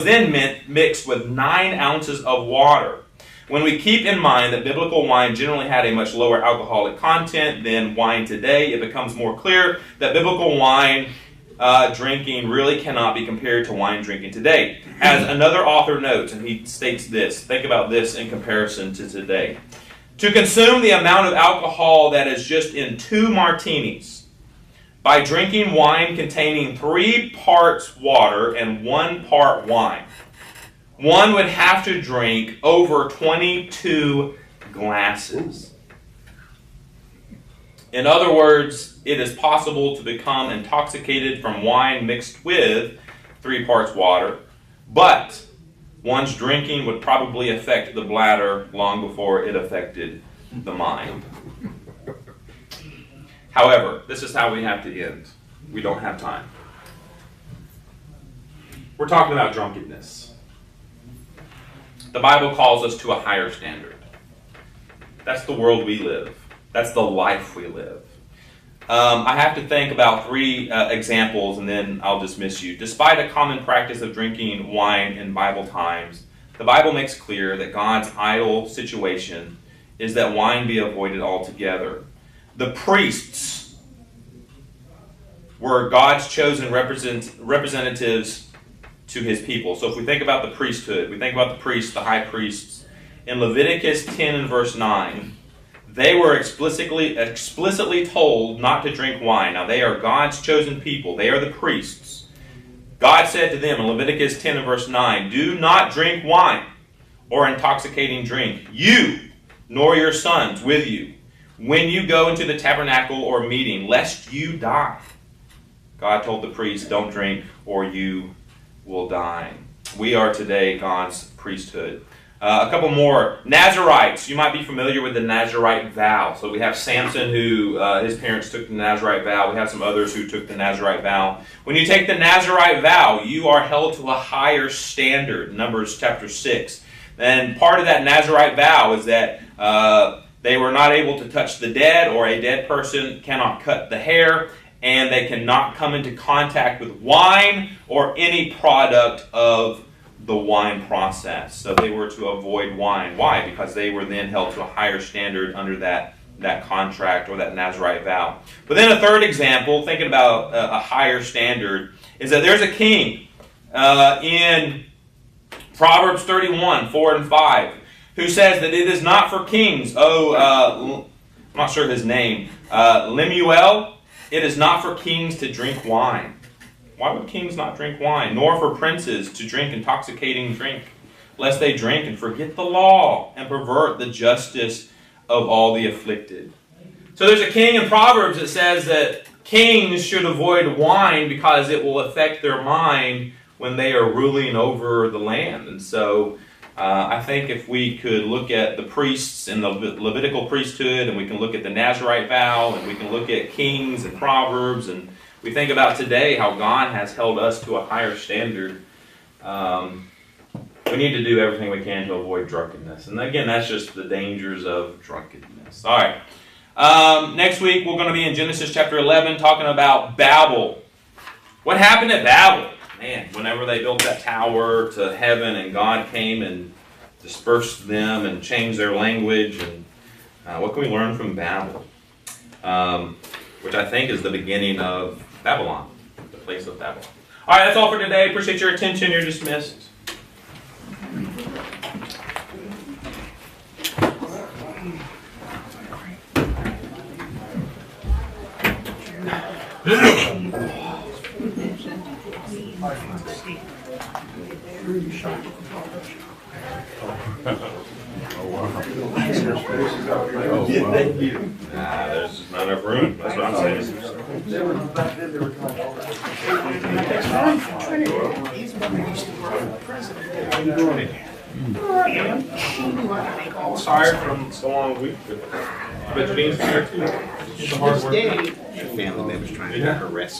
then mixed with 9 ounces of water. When we keep in mind that biblical wine generally had a much lower alcoholic content than wine today, it becomes more clear that biblical wine drinking really cannot be compared to wine drinking today. As another author notes, and he states this, think about this in comparison to today. To consume the amount of alcohol that is just in 2 martinis by drinking wine containing 3 parts water and 1 part wine, one would have to drink over 22 glasses. In other words, it is possible to become intoxicated from wine mixed with 3 parts water, but one's drinking would probably affect the bladder long before it affected the mind. However, this is how we have to end. We don't have time. We're talking about drunkenness. The Bible calls us to a higher standard. That's the world we live. That's the life we live. I have to think about 3 examples and then I'll dismiss you. Despite a common practice of drinking wine in Bible times, the Bible makes clear that God's ideal situation is that wine be avoided altogether. The priests were God's chosen representatives to his people. So if we think about the priesthood, we think about the priests, the high priests. In Leviticus 10 and verse 9, they were explicitly told not to drink wine. Now they are God's chosen people. They are the priests. God said to them in Leviticus 10 and verse 9, do not drink wine or intoxicating drink, you nor your sons with you, when you go into the tabernacle or meeting, lest you die. God told the priests, don't drink or you will die. We are today God's priesthood. A couple more. Nazarites. You might be familiar with the Nazarite vow. So we have Samson who his parents took the Nazarite vow. We have some others who took the Nazarite vow. When you take the Nazarite vow, you are held to a higher standard. Numbers chapter 6. And part of that Nazarite vow is that they were not able to touch the dead, or a dead person cannot cut the hair, and they cannot come into contact with wine or any product of the wine process. So they were to avoid wine. Why? Because they were then held to a higher standard under that contract or that Nazarite vow. But then a third example, thinking about a higher standard, is that there's a king in Proverbs 31, 4 and 5, who says that it is not for kings, I'm not sure his name, Lemuel, it is not for kings to drink wine. Why would kings not drink wine? Nor for princes to drink intoxicating drink, lest they drink and forget the law and pervert the justice of all the afflicted. So there's a king in Proverbs that says that kings should avoid wine because it will affect their mind when they are ruling over the land. And so I think if we could look at the priests in the Levitical priesthood, and we can look at the Nazarite vow, and we can look at kings and Proverbs, and we think about today how God has held us to a higher standard, we need to do everything we can to avoid drunkenness. And again, that's just the dangers of drunkenness. All right. Next week, we're going to be in Genesis chapter 11 talking about Babel. What happened at Babel? Man, whenever they built that tower to heaven and God came and dispersed them and changed their language. And what can we learn from Babel? Which I think is the beginning of Babylon, the place of Babylon. All right, that's all for today. Appreciate your attention. You're dismissed. Thank you. There's just not enough room. That's what I'm saying. His mother used to work for the president. Tired from so long week, but Jane's tired too. To this day, Family members trying to arrest